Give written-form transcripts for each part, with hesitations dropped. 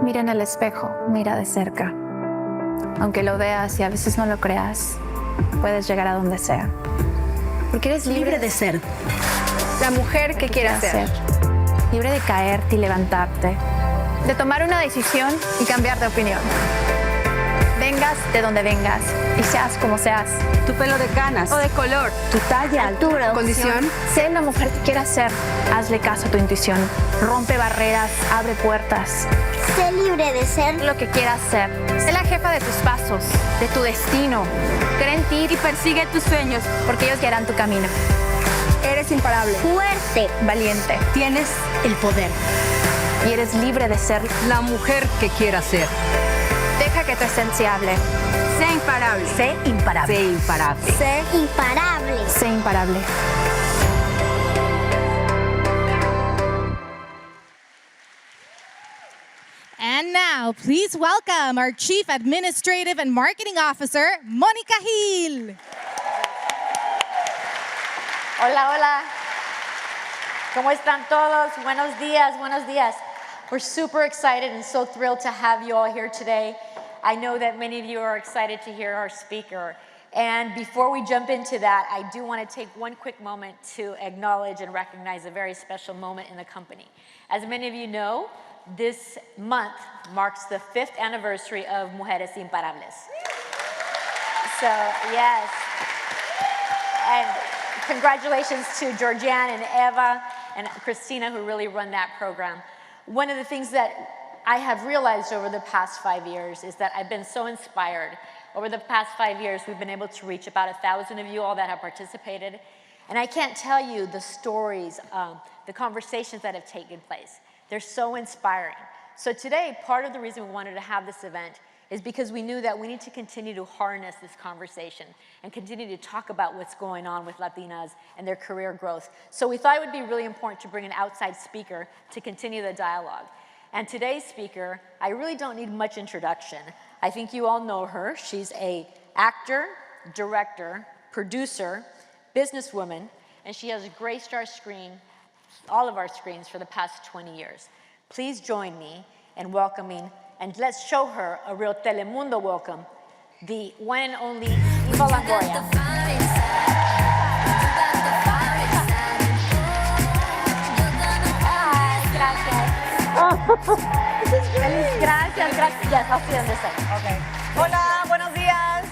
Mira en el espejo, mira de cerca. Aunque lo veas y a veces no lo creas, puedes llegar a donde sea. Porque eres libre de ser la mujer que quieras ser. Libre de caerte y levantarte. De tomar una decisión y cambiar de opinión. Vengas de donde vengas y seas como seas. Tu pelo de canas. O de color. Tu talla, altura, condición. Sé la mujer que quieras ser. Hazle caso a tu intuición. Rompe barreras, abre puertas. Sé libre de ser lo que quieras ser. Sé la jefa de tus pasos, de tu destino. Cree en ti y persigue tus sueños, porque ellos guiarán tu camino. Eres imparable. Fuerte. Valiente. Tienes el poder. Y eres libre de ser la mujer que quieras ser. Deja que tu esencia hable. Sé imparable. Sé imparable. Sé imparable. Sé imparable. Sé imparable. And now, please welcome our Chief Administrative and Marketing Officer, Mónica Gil. Hola, hola. ¿Cómo están todos? Buenos días, buenos días. We're super excited and so thrilled to have you all here today. I know that many of you are excited to hear our speaker. And before we jump into that, I do want to take one quick moment to acknowledge and recognize a very special moment in the company. As many of you know, this month marks the 5th anniversary of Mujeres, Imparables. So, yes. And congratulations to Georgianne and Eva and Christina who really run that program. One of the things that I have realized over the past 5 years is that I've been so inspired. Over the past 5 years, we've been able to reach about 1,000 of you all that have participated. And I can't tell you the stories, the conversations that have taken place. They're so inspiring. So today, part of the reason we wanted to have this event is because we knew that we need to continue to harness this conversation and continue to talk about what's going on with Latinas and their career growth. So we thought it would be really important to bring an outside speaker to continue the dialogue. And today's speaker, I really don't need much introduction. I think you all know her. She's an actor, director, producer, businesswoman, and she has graced our screen, all of our screens for the past 20 years. Please join me in welcoming, and let's show her a real Telemundo welcome, the one and only Eva Longoria. Feliz, gracias, gracias. Yes, I'll see you on this side. Okay. Hola, buenos días.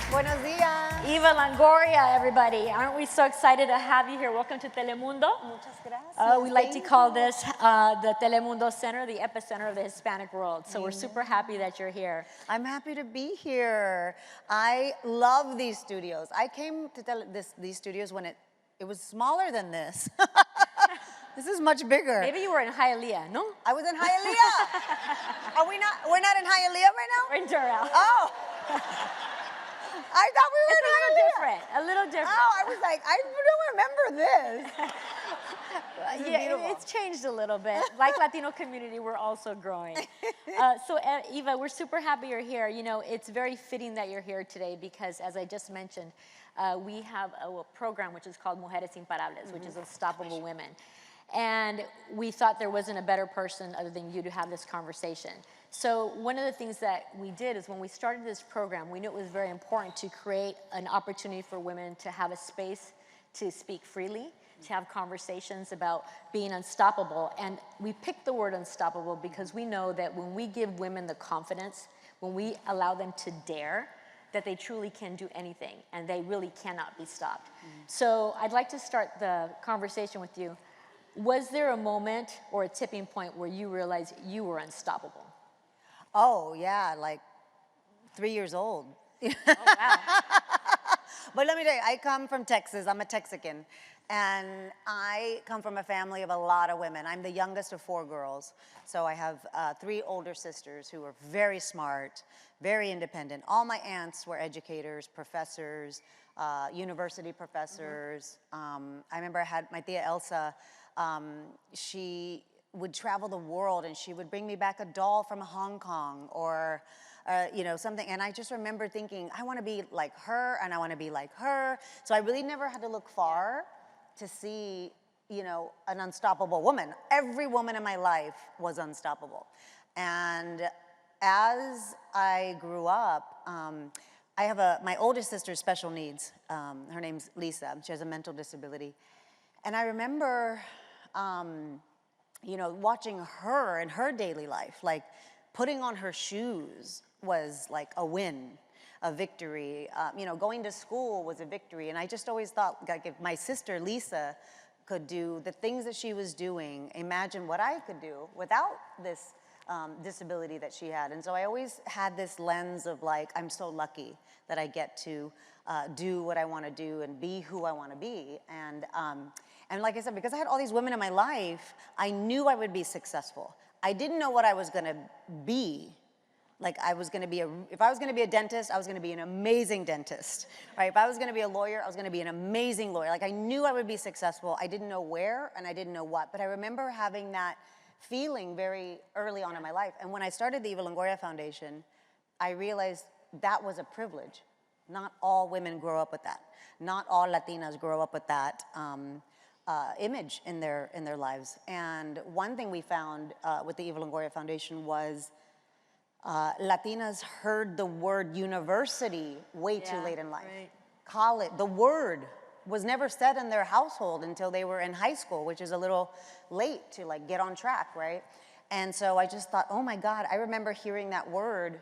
Buenos días. Eva Longoria, everybody. Aren't we so excited to have you here? Welcome to Telemundo. Muchas gracias. We like to call this the Telemundo Center, the epicenter of the Hispanic world. So we're super happy that you're here. I'm happy to be here. I love these studios. I came to these studios when it was smaller than this. This is much bigger. Maybe you were in Hialeah, no? I was in Hialeah. We're not in Hialeah right now? We're in Doral. Oh. I thought we were in Hialeah. A little different. Oh, I was like, I don't remember this. Yeah, it's changed a little bit. Like Latino community, we're also growing. So Eva, we're super happy you're here. You know, it's very fitting that you're here today because, as I just mentioned, we have a program which is called Mujeres Imparables, which is Unstoppable Women. And we thought there wasn't a better person other than you to have this conversation. So one of the things that we did is when we started this program, we knew it was very important to create an opportunity for women to have a space to speak freely, to have conversations about being unstoppable. And we picked the word unstoppable because we know that when we give women the confidence, when we allow them to dare, that they truly can do anything and they really cannot be stopped. So I'd like to start the conversation with you. Was there a moment or a tipping point where you realized you were unstoppable? Oh, yeah, like 3 years old. Oh, wow. But let me tell you, I come from Texas. I'm a Texican. And I come from a family of a lot of women. I'm the youngest of 4 girls. So I have 3 older sisters who are very smart, very independent. All my aunts were educators, professors, university professors. I remember I had my tia Elsa. She would travel the world and she would bring me back a doll from Hong Kong or you know, something. And I just remember thinking, I want to be like her and I want to be like her. So I really never had to look far to see, you know, an unstoppable woman. Every woman in my life was unstoppable. And as I grew up, I have my oldest sister's special needs. Her name's Lisa. She has a mental disability. And I remember, watching her in her daily life, like putting on her shoes was like a win, a victory. Going to school was a victory. And I just always thought, like, if my sister Lisa could do the things that she was doing, imagine what I could do without this disability that she had. And so I always had this lens of like, I'm so lucky that I get to do what I want to do and be who I want to be. And like I said, because I had all these women in my life, I knew I would be successful. I didn't know what I was going to be. Like if I was going to be a dentist, I was going to be an amazing dentist, right? If I was going to be a lawyer, I was going to be an amazing lawyer. Like I knew I would be successful. I didn't know where and I didn't know what, but I remember having that feeling very early on in my life. And when I started the Eva Longoria Foundation, I realized that was a privilege. Not all women grow up with that. Not all Latinas grow up with that image in their lives. And one thing we found with the Eva Longoria Foundation was Latinas heard the word university way too late in life. Right. College, the word was never said in their household until they were in high school, which is a little late to like get on track, right? And so I just thought, oh my God, I remember hearing that word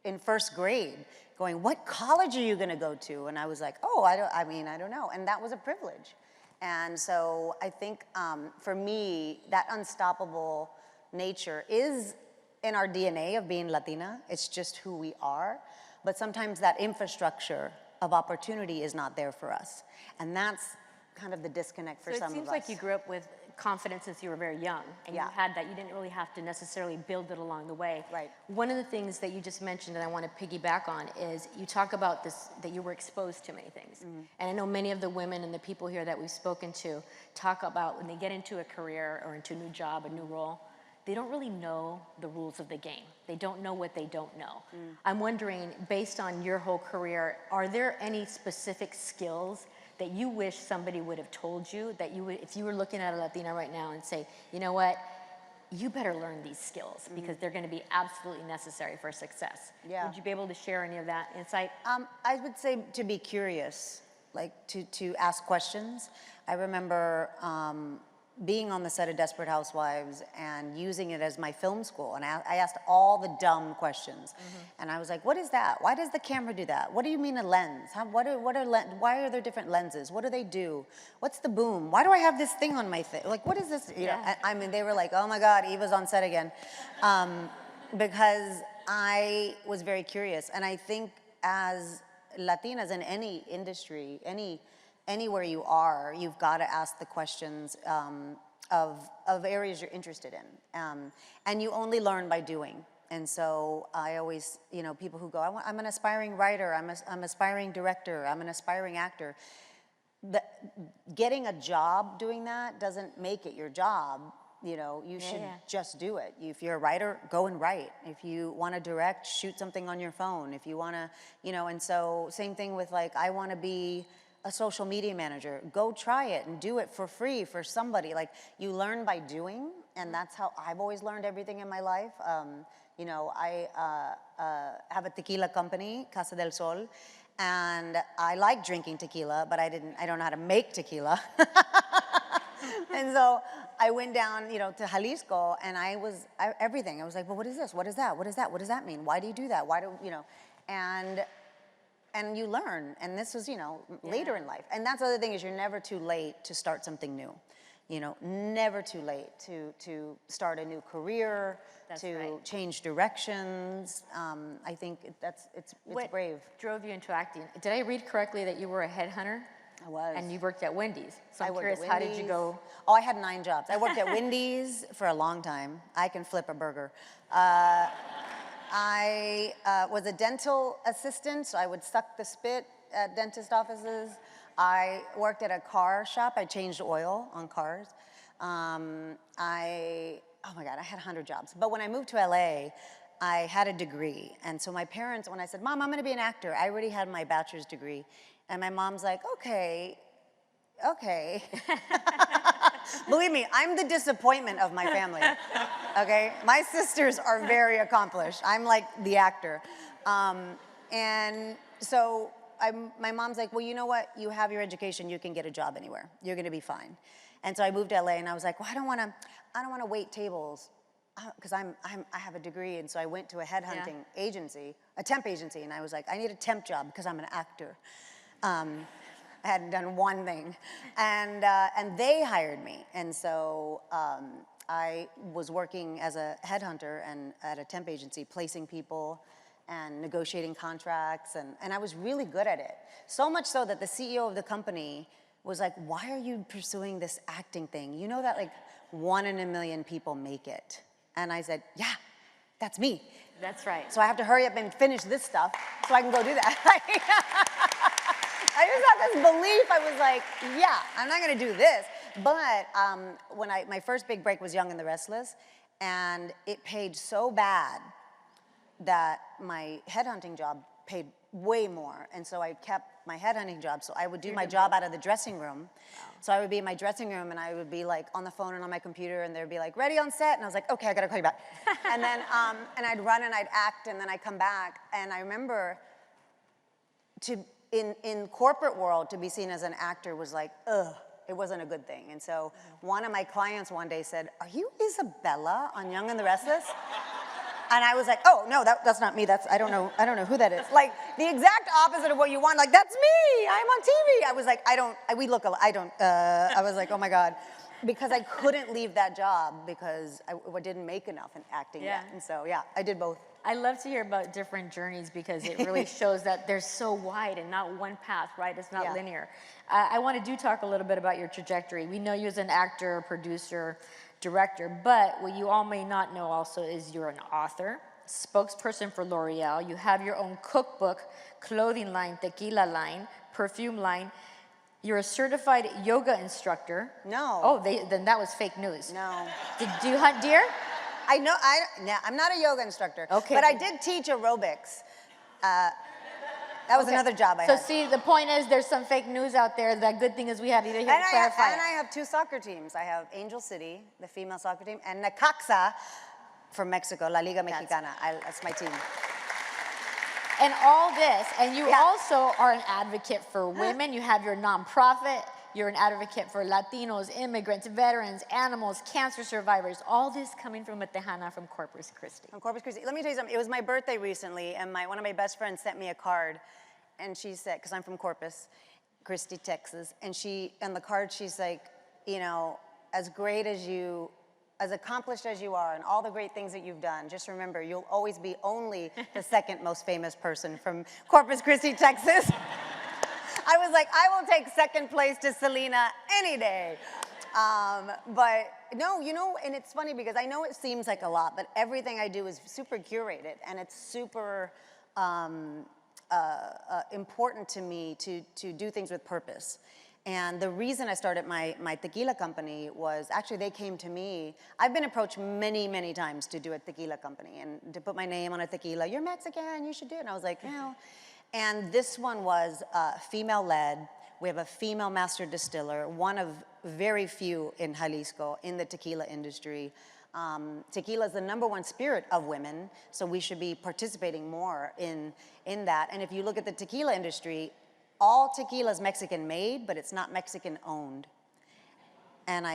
in first grade, going, what college are you gonna go to? And I was like, oh, I don't know. And that was a privilege. And so I think for me, that unstoppable nature is in our DNA of being Latina. It's just who we are. But sometimes that infrastructure of opportunity is not there for us. And that's kind of the disconnect for some of us. So it seems like you grew up with confidence since you were very young, and you had that. You didn't really have to necessarily build it along the way. Right. One of the things that you just mentioned that I want to piggyback on is you talk about this, that you were exposed to many things. Mm-hmm. And I know many of the women and the people here that we've spoken to talk about when they get into a career or into a new job, a new role, they don't really know the rules of the game. They don't know what they don't know. Mm. I'm wondering, based on your whole career, are there any specific skills that you wish somebody would have told you, that you would, if you were looking at a Latina right now and say, you know what, you better learn these skills because they're going to be absolutely necessary for success. Yeah. Would you be able to share any of that insight? I would say to be curious, like to ask questions. I remember being on the set of Desperate Housewives and using it as my film school. And I asked all the dumb questions. Mm-hmm. And I was like, what is that? Why does the camera do that? What do you mean a lens? Why are there different lenses? What do they do? What's the boom? Why do I have this thing on my thing? Like, what is this? You know, I mean, they were like, oh my God, Eva's on set again. Because I was very curious. And I think as Latinas in any industry, anywhere you are, you've got to ask the questions of areas you're interested in. And you only learn by doing. And so I always, people who go, I'm an aspiring writer, I'm an aspiring director, I'm an aspiring actor. Getting a job doing that doesn't make it your job. You should just do it. If you're a writer, go and write. If you want to direct, shoot something on your phone. If you want to, and so same thing with like, I want to be a social media manager. Go try it and do it for free for somebody. Like, you learn by doing, and that's how I've always learned everything in my life. I have a tequila company, Casa del Sol, and I like drinking tequila, but I don't know how to make tequila. And so I went down, to Jalisco, and everything. I was like, well, what is this? What is that? What is that? What does that mean? Why do you do that? Why do, and you learn, and this was, later in life. And that's the other thing, is you're never too late to start something new. Never too late to start a new career, change directions. I think it's brave. What drove you into acting? Did I read correctly that you were a headhunter? I was. And you worked at Wendy's. So I'm curious, how did you go? Oh, I had 9 jobs. I worked at Wendy's for a long time. I can flip a burger. I was a dental assistant, so I would suck the spit at dentist offices. I worked at a car shop. I changed oil on cars. Oh my God, I had 100 jobs. But when I moved to LA, I had a degree. And so my parents, when I said, Mom, I'm going to be an actor, I already had my bachelor's degree. And my mom's like, okay. Believe me, I'm the disappointment of my family, okay? My sisters are very accomplished. I'm like the actor. And so my mom's like, well, you know what? You have your education. You can get a job anywhere. You're going to be fine. And so I moved to LA, and I was like, well, I don't want to wait tables because I have a degree. And so I went to a headhunting agency, a temp agency, and I was like, I need a temp job because I'm an actor. I hadn't done one thing, and they hired me. And so I was working as a headhunter and at a temp agency, placing people and negotiating contracts, and I was really good at it. So much so that the CEO of the company was like, why are you pursuing this acting thing? You know that like 1 in a million people make it. And I said, yeah, that's me. That's right. So I have to hurry up and finish this stuff so I can go do that. I just had this belief. I was like, yeah, I'm not going to do this. But when my first big break was Young and the Restless, and it paid so bad that my headhunting job paid way more. And so I kept my headhunting job. So I would do my job out of the dressing room. Wow. So I would be in my dressing room, and I would be like on the phone and on my computer, and they'd be like, ready on set? And I was like, okay, I got to call you back. And then and I'd run and I'd act, and then I'd come back. And I remember in corporate world, to be seen as an actor was like, ugh, it wasn't a good thing. And so one of my clients one day said, are you Isabella on Young and the Restless? And I was like, oh, no, that's not me. I don't know who that is. Like, the exact opposite of what you want. Like, that's me. I'm on TV. I was like, I was like, oh my God. Because I couldn't leave that job because I didn't make enough in acting yet. And so, yeah, I did both. I love to hear about different journeys because it really shows that they're so wide and not one path, right? It's not linear. I want to talk a little bit about your trajectory. We know you as an actor, producer, director, but what you all may not know also is you're an author, spokesperson for L'Oreal. You have your own cookbook, clothing line, tequila line, perfume line. You're a certified yoga instructor. No. Oh, then that was fake news. No. Do you hunt deer? I'm not a yoga instructor. Okay. But I did teach aerobics. That was another job I had. So see, the point is there's some fake news out there. The good thing is we have you here to clarify. And I have 2 soccer teams. I have Angel City, the female soccer team, and Necaxa from Mexico, La Liga Mexicana. That's my team. And all this, and you also are an advocate for women. You have your nonprofit. You're an advocate for Latinos, immigrants, veterans, animals, cancer survivors. All this coming from a Tejana from Corpus Christi. From Corpus Christi. Let me tell you something. It was my birthday recently, and one of my best friends sent me a card. And she said, because I'm from Corpus Christi, Texas, and on the card she's like, you know, as great as you, as accomplished as you are, and all the great things that you've done, just remember, you'll always be only the second most famous person from Corpus Christi, Texas. I was like, I will take second place to Selena any day. But no, you know, and it's funny because I know it seems like a lot, but everything I do is super curated, and it's super important to me to do things with purpose. And the reason I started my tequila company was actually they came to me. I've been approached many, many times to do a tequila company and to put my name on a tequila. You're Mexican, you should do it. And I was like, no. And this one was female-led. We have a female master distiller, one of very few in Jalisco in the tequila industry. Tequila is the #1 spirit of women, so we should be participating more in that. And if you look at the tequila industry, all tequila is Mexican made, but it's not Mexican owned. And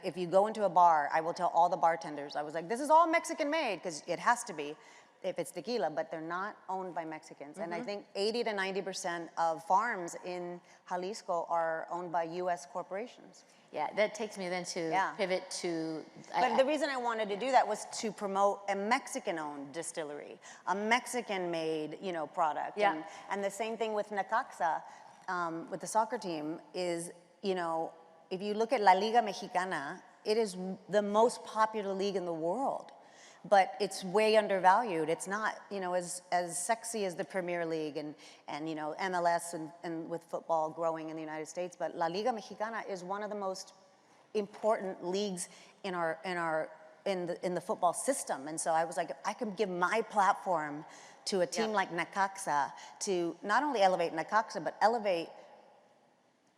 if you go into a bar, I will tell all the bartenders, I was like, this is all Mexican made, because it has to be if it's tequila, but they're not owned by Mexicans. And I think 80 to 90% of farms in Jalisco are owned by US corporations. Yeah, that takes me then to pivot to... But the reason I wanted to do that was to promote a Mexican-owned distillery, a Mexican-made, you know, product. Yeah. And the same thing with Necaxa, with the soccer team, is, you know, if you look at La Liga Mexicana, it is the most popular league in the world. But it's way undervalued. It's not, you know, as sexy as the Premier League and you know, MLS and with football growing in the United States. But La Liga Mexicana is one of the most important leagues in the football system. And so I was like, if I could give my platform to a team like Necaxa to not only elevate Necaxa, but elevate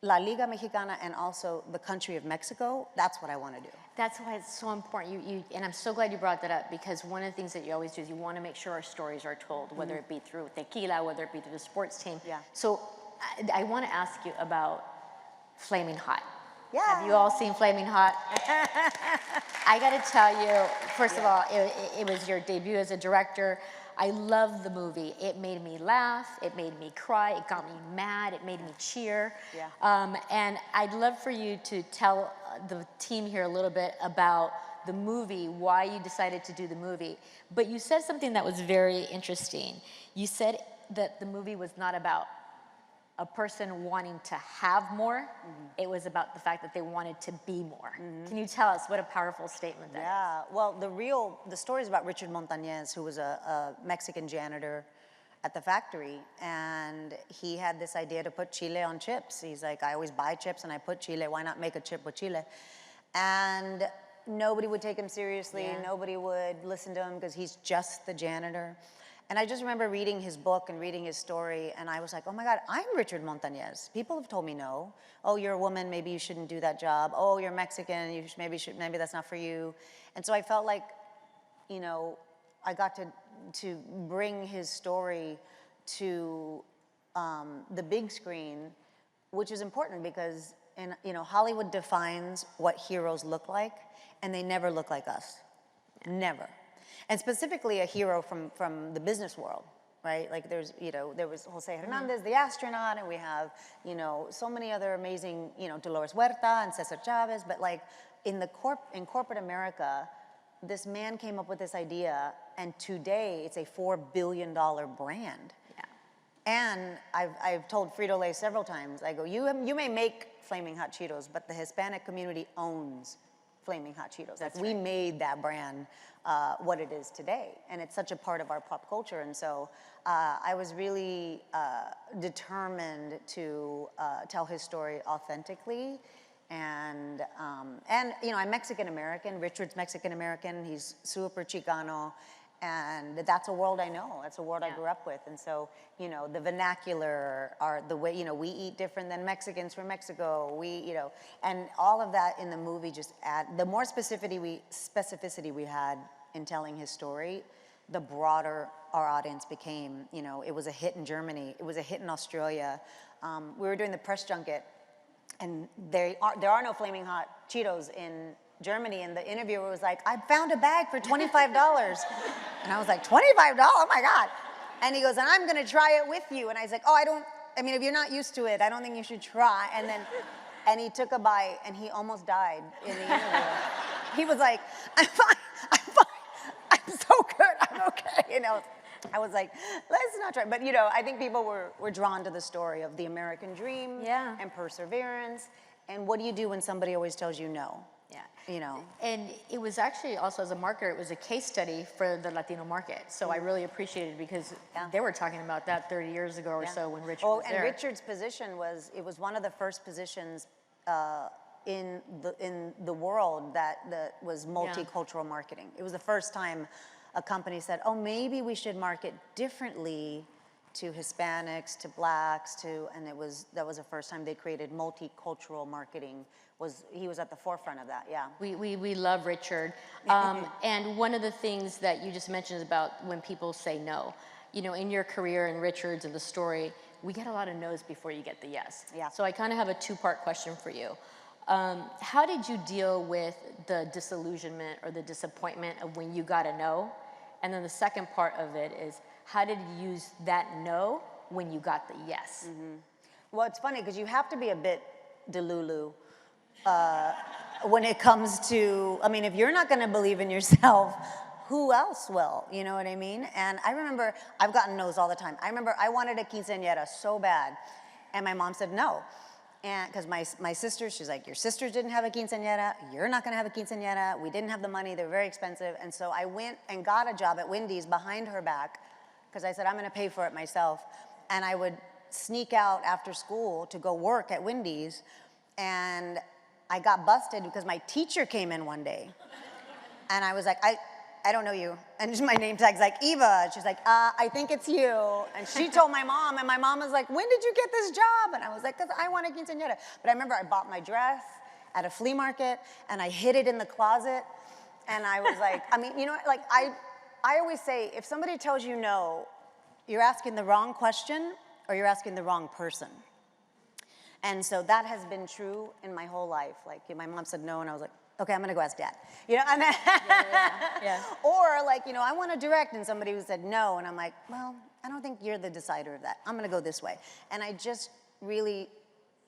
La Liga Mexicana and also the country of Mexico, that's what I want to do. That's why it's so important. And I'm so glad you brought that up, because one of the things that you always do is you want to make sure our stories are told, whether it be through tequila, whether it be through the sports team. Yeah. So I want to ask you about Flaming Hot. Yeah. Have you all seen Flaming Hot? I got to tell you, first of all, it was your debut as a director. I love the movie. It made me laugh. It made me cry. It got me mad. It made me cheer. Yeah. And I'd love for you to tell the team here a little bit about the movie, why you decided to do the movie. But you said something that was very interesting. You said that the movie was not about a person wanting to have more. It was about the fact that they wanted to be more. Can you tell us what a powerful statement that is? Yeah, well, the story is about Richard Montañez, who was a Mexican janitor at the factory, and he had this idea to put chile on chips. He's like, I always buy chips and I put chile, why not make a chip with chile? And nobody would take him seriously, nobody would listen to him because he's just the janitor. And I just remember reading his book and reading his story, and I was like, oh my God, I'm Richard Montañez. People have told me no. Oh, you're a woman, maybe you shouldn't do that job. Oh, you're Mexican, maybe that's not for you. And so I felt like, you know, I got to bring his story to the big screen, which is important because Hollywood defines what heroes look like, and they never look like us, never. And specifically a hero from the business world, right? Like there was Jose Hernandez, the astronaut, and we have, so many other amazing, Dolores Huerta and Cesar Chavez, but like in corporate America, this man came up with this idea, and today it's a $4 billion brand. Yeah. And I've told Frito-Lay several times, I go, you may make Flaming Hot Cheetos, but the Hispanic community owns Flaming Hot Cheetos. That's like we made that brand what it is today, and it's such a part of our pop culture. And so I was really determined to tell his story authentically. And I'm Mexican American. Richard's Mexican American. He's super Chicano. And that's a world I know. That's a world I grew up with. And so, the vernacular, the way, we eat different than Mexicans from Mexico. And all of that in the movie just the more specificity we had in telling his story, the broader our audience became. It was a hit in Germany. It was a hit in Australia. We were doing the press junket, and there are no Flaming Hot Cheetos in Germany, and the interviewer was like, I found a bag for $25. And I was like, $25? Oh my God. And he goes, and I'm gonna try it with you. And I was like, if you're not used to it, I don't think you should try. And he took a bite, and he almost died in the interview. He was like, I'm fine, I'm so good, I'm okay, I was like, let's not try. But, I think people were drawn to the story of the American dream and perseverance. And what do you do when somebody always tells you no? Yeah. And it was actually also, as a marketer, it was a case study for the Latino market. So I really appreciated it because they were talking about that 30 years ago or so when Richard was there. And Richard's position was one of the first positions in the world that was multicultural marketing. It was the first time a company said, oh, maybe we should market differently to Hispanics, to Blacks, and that was the first time they created multicultural marketing. He was at the forefront of that, yeah. We love Richard. And one of the things that you just mentioned is about when people say no. In your career and Richard's and the story, we get a lot of no's before you get the yes. Yeah. So I kind of have a two-part question for you. How did you deal with the disillusionment or the disappointment of when you got a no? And then the second part of it is, how did you use that no when you got the yes? Mm-hmm. Well, it's funny because you have to be a bit delulu when it comes to, if you're not going to believe in yourself, who else will? You know what I mean? And I remember, I've gotten no's all the time. I remember I wanted a quinceañera so bad, and my mom said no. And because my sister, she's like, your sisters didn't have a quinceañera, you're not gonna have a quinceañera, we didn't have the money, they're very expensive. And so I went and got a job at Wendy's behind her back, because I said, I'm gonna pay for it myself. And I would sneak out after school to go work at Wendy's, and I got busted because my teacher came in one day. And I was like, I don't know you. And my name tag's like, Eva. She's like, I think it's you. And she told my mom, and my mom was like, when did you get this job? And I was like, because I want a quinceañera. But I remember I bought my dress at a flea market, and I hid it in the closet. And I was like, I mean, you know, like I always say, if somebody tells you no, you're asking the wrong question or you're asking the wrong person. And so that has been true in my whole life. Like, my mom said no, and I was like, okay, I'm gonna go ask Dad. You know, and then Yeah. or like, you know, I want to direct, and somebody who said no, and I'm like, well, I don't think you're the decider of that. I'm gonna go this way. And I just really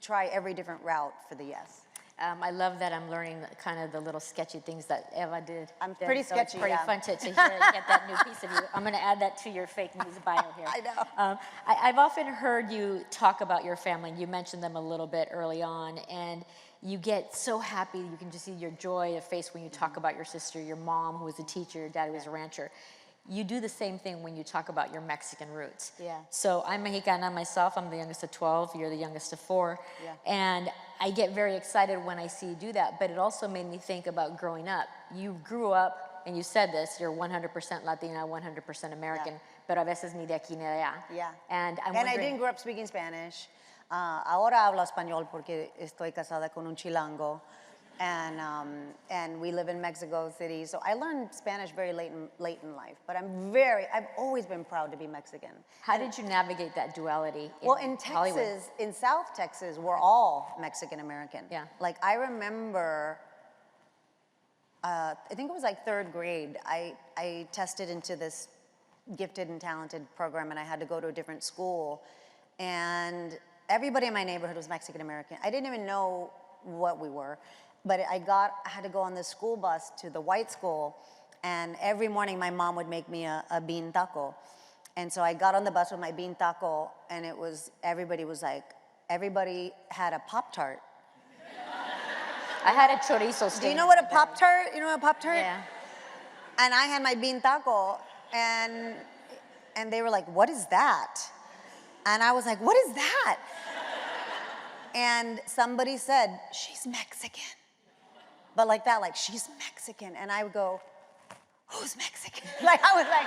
try every different route for the yes. I love that I'm learning kind of the little sketchy things that Eva did. I'm pretty So sketchy, It's pretty yeah. fun to hear and get that new piece of you. I'm going to add that to your fake news bio here. I know. I've often heard you talk about your family. You mentioned them a little bit early on, and you get so happy. You can just see your joy of face when you talk about your sister, your mom, who was a teacher, your dad, who was a rancher. You do the same thing when you talk about your Mexican roots. Yeah. So I'm Mexicana myself. I'm the youngest of 12. You're the youngest of 4. Yeah. And I get very excited when I see you do that. But it also made me think about growing up. You grew up, and you said this, you're 100% Latina, 100% American, Yeah. pero a veces ni de aquí ni de allá. Yeah. And I'm I wondering, didn't grow up speaking Spanish. Ahora hablo español porque estoy casada con un chilango. And we live in Mexico City. So I learned Spanish very late in life. But I've always been proud to be Mexican. how did you navigate that duality Well, in Hollywood? Texas, in South Texas, we're all Mexican American. Yeah. Like, I remember, I think it was like 3rd grade, I tested into this gifted and talented program, and I had to go to a different school. And everybody in my neighborhood was Mexican American. I didn't even know what we were. But I had to go on the school bus to the white school, and every morning my mom would make me a bean taco. And so I got on the bus with my bean taco, and everybody had a Pop-Tart. I had a chorizo stand. Do you know what a Pop-Tart? You know what a Pop-Tart? Yeah. And I had my bean taco, and they were like, what is that? And I was like, what is that? And somebody said, she's Mexican. But like that, like, she's Mexican. And I would go, who's Mexican? Like, I was like,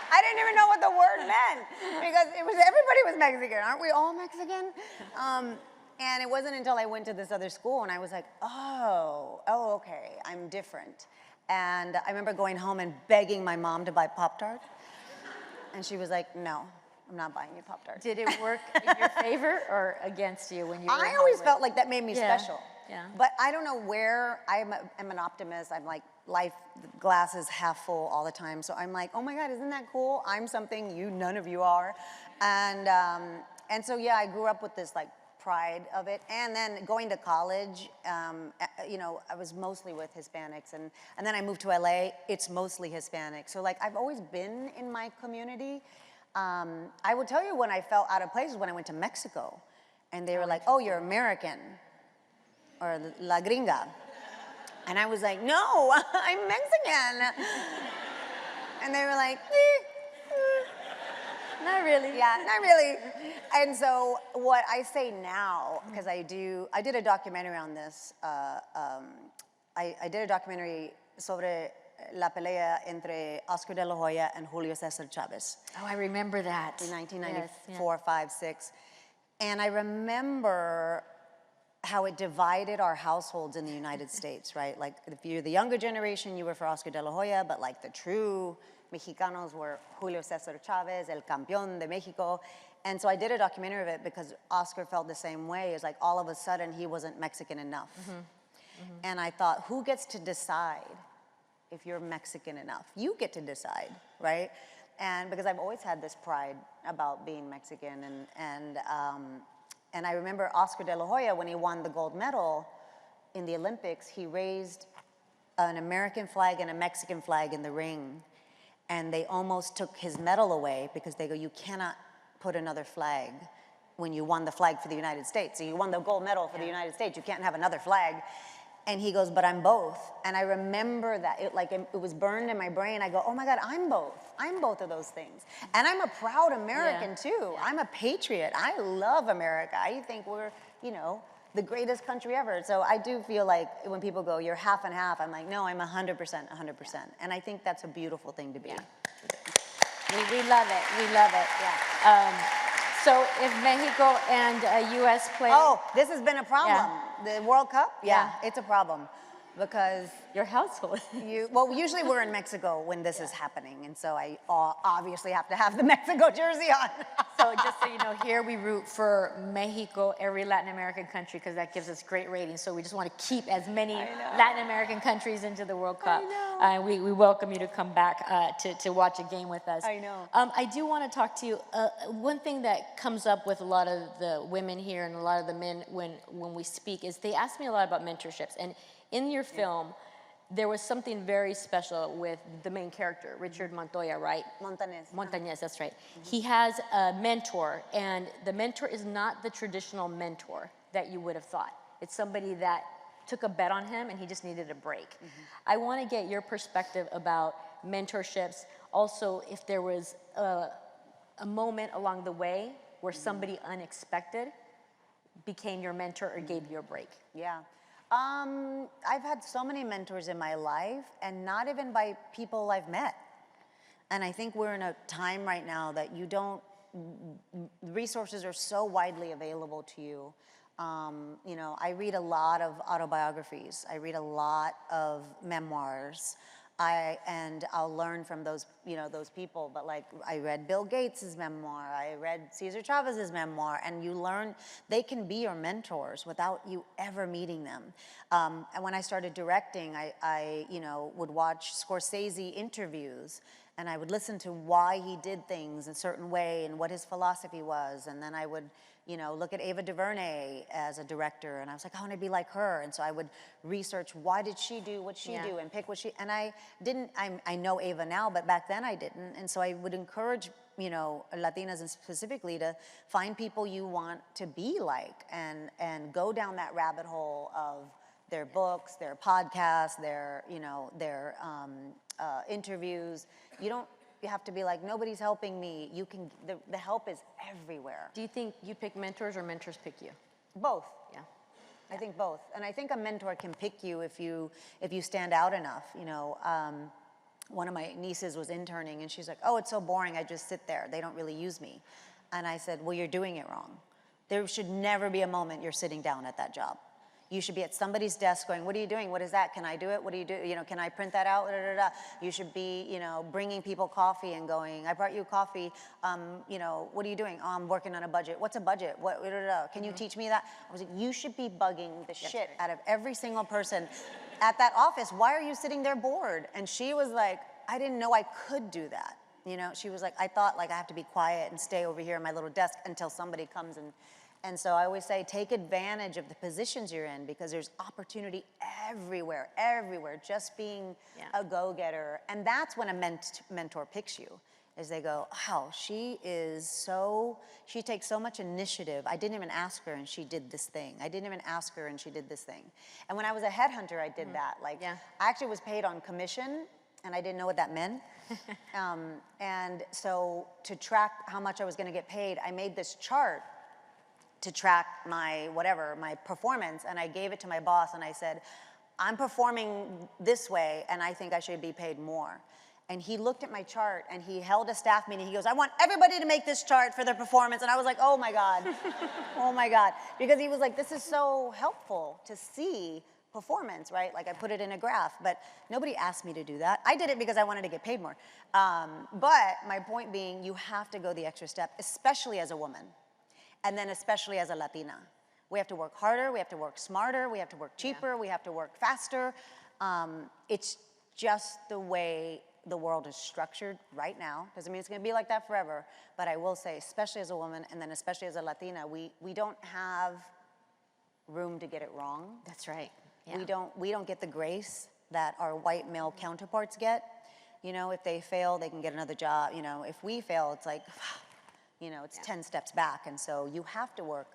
I didn't even know what the word meant, because everybody was Mexican. Aren't we all Mexican? And it wasn't until I went to this other school and I was like, oh, okay, I'm different. And I remember going home and begging my mom to buy Pop-Tart. And she was like, no, I'm not buying you Pop-Tarts. Did it work in your favor or against you when you were in I always Hollywood? felt like that made me special. Yeah. But I don't know where, I'm an optimist. I'm like, life glass is half full all the time. So I'm like, oh my God, isn't that cool? I'm something none of you are. And so, yeah, I grew up with this like pride of it. And then going to college, you know, I was mostly with Hispanics. And then I moved to LA, it's mostly Hispanic. So like, I've always been in my community. I will tell you when I felt out of place is when I went to Mexico. And they were like, oh, you're American. Or la gringa. And I was like, no, I'm Mexican. And they were like, Not really. yeah, not really. And so what I say now, because I did a documentary on this. I did a documentary sobre la pelea entre Oscar de la Hoya and Julio César Chávez. Oh, I remember that. In 1994, Yes, yeah. 5, 6. And I remember how it divided our households in the United States, right? Like, if you're the younger generation, you were for Oscar de la Hoya, but like the true Mexicanos were Julio César Chávez, el campeón de Mexico. And so I did a documentary of it because Oscar felt the same way. It's like all of a sudden he wasn't Mexican enough. And I thought, who gets to decide if you're Mexican enough? You get to decide, right? And because I've always had this pride about being Mexican, and I remember Oscar de la Hoya, when he won the gold medal in the Olympics, he raised an American flag and a Mexican flag in the ring. And they almost took his medal away because they go, you cannot put another flag when you won the flag for the United States. So you won the gold medal for the United States, you can't have another flag. And he goes, but I'm both. And I remember that, it was burned in my brain. I go, oh my God, I'm both. I'm both of those things. And I'm a proud American too. I'm a patriot. I love America. I think we're, you know, the greatest country ever. So I do feel like when people go, you're half and half, I'm like, no, I'm 100%, 100%. And I think that's a beautiful thing to be. We love it. We love it. Yeah. So if Mexico and U.S. play... Oh, this has been a problem. Yeah. The World Cup? Yeah. It's a problem. Because your household. well, usually we're in Mexico when this is happening, and so I obviously have to have the Mexico jersey on. So just so you know, here we root for Mexico, every Latin American country, because that gives us great ratings. So we just want to keep as many Latin American countries into the World Cup. We welcome you to come back to watch a game with us. I know. I do want to talk to you. One thing that comes up with a lot of the women here and a lot of the men when we speak is they ask me a lot about mentorships. And in your film, there was something very special with the main character, Richard Montoya, right? Montañez, that's right. He has a mentor, and the mentor is not the traditional mentor that you would have thought. It's somebody that took a bet on him, and he just needed a break. I want to get your perspective about mentorships. Also, if there was a moment along the way where somebody unexpected became your mentor or gave you a break. Yeah. I've had so many mentors in my life, and not even by people I've met. And I think we're in a time right now that resources are so widely available to you. You know, I read a lot of autobiographies. I read a lot of memoirs. And I'll learn from those, those people. But like, I read Bill Gates' memoir, I read Cesar Chavez's memoir, and you learn they can be your mentors without you ever meeting them. And when I started directing, I would watch Scorsese interviews, and I would listen to why he did things a certain way and what his philosophy was. And then I would, look at Ava DuVernay as a director, and I was like, I want to be like her. And so I would research, why did she do what she do, and pick what she, and I know Ava now, but back then I didn't. And so I would encourage, Latinas and specifically, to find people you want to be like, and go down that rabbit hole of their books, their podcasts, their interviews. You have to be like, nobody's helping me. The help is everywhere. Do you think you pick mentors or mentors pick you? Both. Yeah. I think both. And I think a mentor can pick you if you stand out enough. One of my nieces was interning, and she's like, oh, it's so boring, I just sit there. They don't really use me. And I said, well, you're doing it wrong. There should never be a moment you're sitting down at that job. You should be at somebody's desk going, what are you doing? What is that? Can I do it? What do you do? Can I print that out? Da, da, da. You should be, bringing people coffee and going, I brought you coffee. What are you doing? Oh, I'm working on a budget. What's a budget? What? Da, da, da. Can you teach me that? I was like, you should be bugging the shit out of every single person at that office. Why are you sitting there bored? And she was like, I didn't know I could do that. She was like, I thought I have to be quiet and stay over here at my little desk until somebody comes and so I always say, take advantage of the positions you're in, because there's opportunity everywhere, just being a go-getter. And that's when a mentor picks you, is they go, wow, she takes so much initiative. I didn't even ask her, and she did this thing. I didn't even ask her, and she did this thing. And when I was a headhunter, I did that. I actually was paid on commission, and I didn't know what that meant. And so to track how much I was gonna get paid, I made this chart to track my performance, and I gave it to my boss, and I said, I'm performing this way, and I think I should be paid more. And he looked at my chart, and he held a staff meeting. He goes, I want everybody to make this chart for their performance. And I was like, oh my God, oh my God. Because he was like, this is so helpful to see performance, right? I put it in a graph, but nobody asked me to do that. I did it because I wanted to get paid more. But my point being, you have to go the extra step, especially as a woman. And then especially as a Latina. We have to work harder, we have to work smarter, we have to work cheaper, we have to work faster. It's just the way the world is structured right now. Doesn't mean it's gonna be like that forever, but I will say, especially as a woman, and then especially as a Latina, we don't have room to get it wrong. That's right. Yeah. We don't get the grace that our white male counterparts get. If they fail, they can get another job. If we fail, it's like, it's 10 steps back. And so you have to work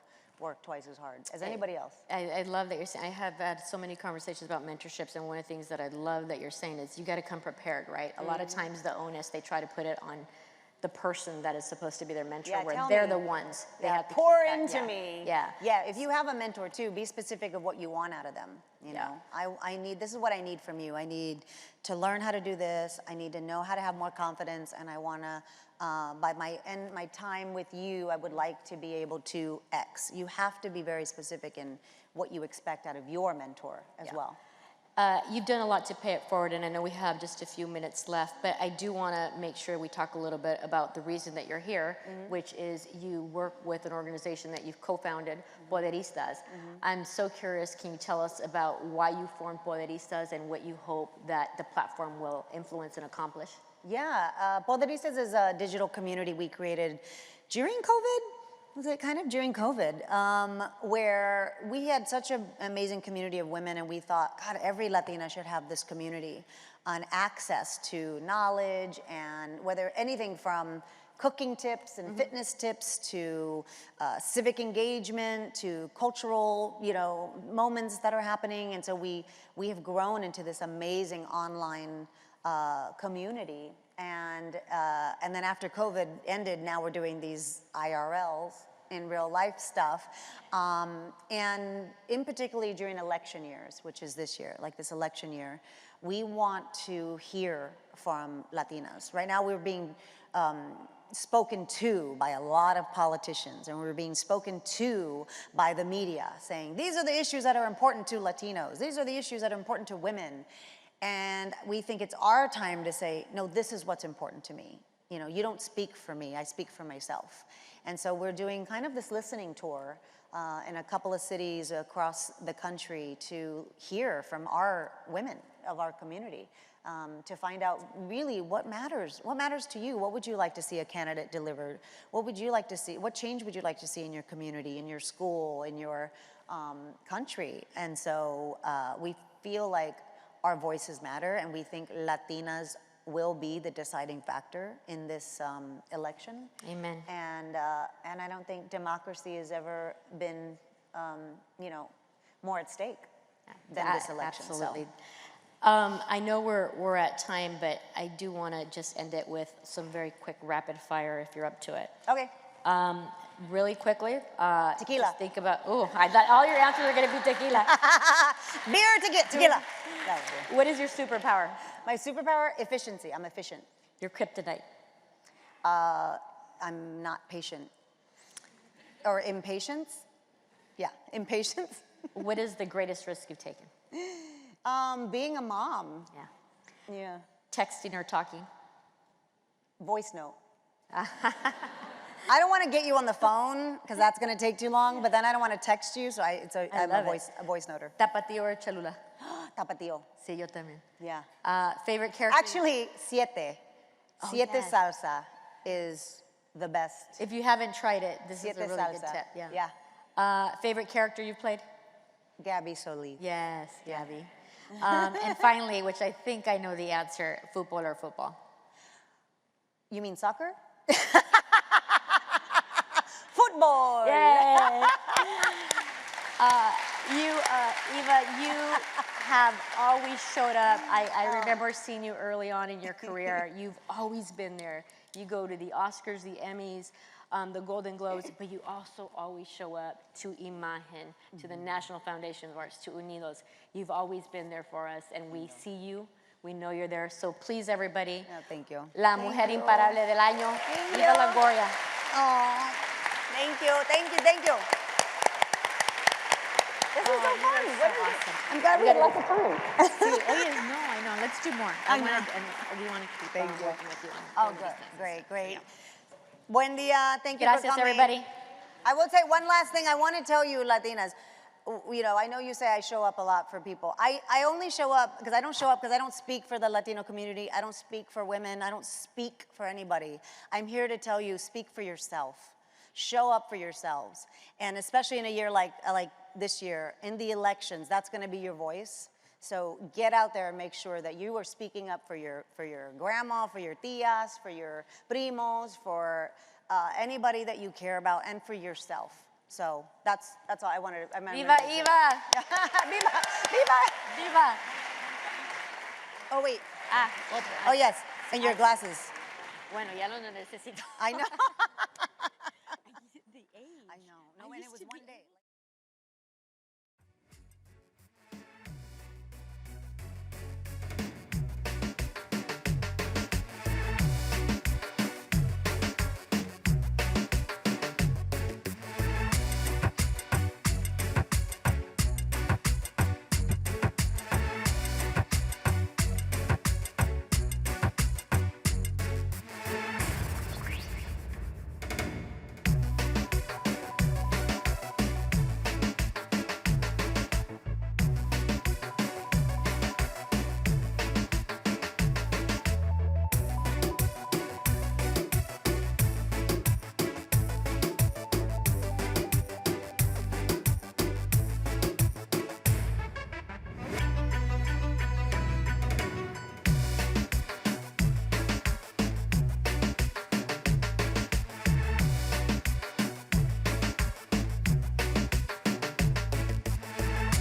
twice as hard as anybody else. I love that you're saying, I have had so many conversations about mentorships, and one of the things that I love that you're saying is you got to come prepared, right? A lot of times the onus, they try to put it on the person that is supposed to be their mentor, Yeah, where tell they're me. the ones. They Yeah, have to pour keep that, into yeah. me. Yeah. Yeah, if you have a mentor too, be specific of what you want out of them. You Yeah. know, I need, this is what I need from you. I need to learn how to do this. I need to know how to have more confidence, and I want to, by my end, my time with you, I would like to be able to X. You have to be very specific in what you expect out of your mentor as well. You've done a lot to pay it forward, and I know we have just a few minutes left, but I do want to make sure we talk a little bit about the reason that you're here, which is you work with an organization that you've co-founded, Poderistas. I'm so curious, can you tell us about why you formed Poderistas and what you hope that the platform will influence and accomplish? Yeah, Poderistas is a digital community we created during COVID. Was it kind of during COVID, where we had such an amazing community of women, and we thought, God, every Latina should have this community and access to knowledge, and whether anything from cooking tips and fitness tips to civic engagement to cultural, you know, moments that are happening. And so we have grown into this amazing online community. And then after COVID ended, now we're doing these IRLs, in real life stuff. And in particularly during election years, which is this year, like this election year, we want to hear from Latinas. Right now we're being spoken to by a lot of politicians, and we're being spoken to by the media, saying, these are the issues that are important to Latinos. These are the issues that are important to women. And we think it's our time to say, no, this is what's important to me. You know, you don't speak for me, I speak for myself. And so we're doing kind of this listening tour in a couple of cities across the country to hear from our women of our community, to find out really what matters to you. What would you like to see a candidate deliver? What would you like to see? What change would you like to see in your community, in your school, in your country? And so we feel like our voices matter, and we think Latinas will be the deciding factor in this election. Amen. And I don't think democracy has ever been, you know, more at stake than this election. Absolutely. So. I know we're at time, but I do want to just end it with some very quick rapid fire if you're up to it. Okay. Really quickly. Tequila. Just think about, I thought all your answers are going to be tequila. Beer, tequila. What is your superpower? My superpower, efficiency. I'm efficient. Your kryptonite. I'm not patient. Or impatience? Yeah, impatience. What is the greatest risk you've taken? Being a mom. Yeah. Yeah. Texting or talking? Voice note. I don't want to get you on the phone because that's going to take too long, but then I don't want to text you, so I'm a voice noter. Tapatío or cholula? Tapatio. Sí, yo también. Yeah. Favorite character? Actually, siete. Siete yes. salsa is the best. If you haven't tried it, this Siete is a really salsa. good tip. Yeah. Yeah. Favorite character you've played? Gabby Solis. Yes, Gabby. And finally, which I think I know the answer, football or football? You mean soccer? Football. Yay! Eva, you have always showed up. I remember seeing you early on in your career. You've always been there. You go to the Oscars, the Emmys, the Golden Globes, but you also always show up to Imagen, to the National Foundation of Arts, to Unidos. You've always been there for us, and we see you. We know you're there. So please, everybody. No, thank you. La Mujer Imparable del Año, Eva Longoria. Oh, thank you, thank you, thank you. This is so fun. So awesome. I'm glad we had lots of time. No, I know. Let's do more. I know. We want to keep Thank on you. working with you. Oh, good. Great. Buen dia. Thank you for Gracias, coming. everybody. I will say one last thing. I want to tell you, Latinas, you know, I know you say I show up a lot for people. I only show up because I don't speak for the Latino community. I don't speak for women. I don't speak for anybody. I'm here to tell you, speak for yourself. Show up for yourselves. And especially in a year like this year, in the elections, that's going to be your voice. So get out there and make sure that you are speaking up for your grandma, for your tias, for your primos, for anybody that you care about, and for yourself. So that's all I wanted. Viva, Eva! Oh wait. Oh yes, and your glasses. Bueno, ya lo necesito. I know. The age. I know. No, and it was one day.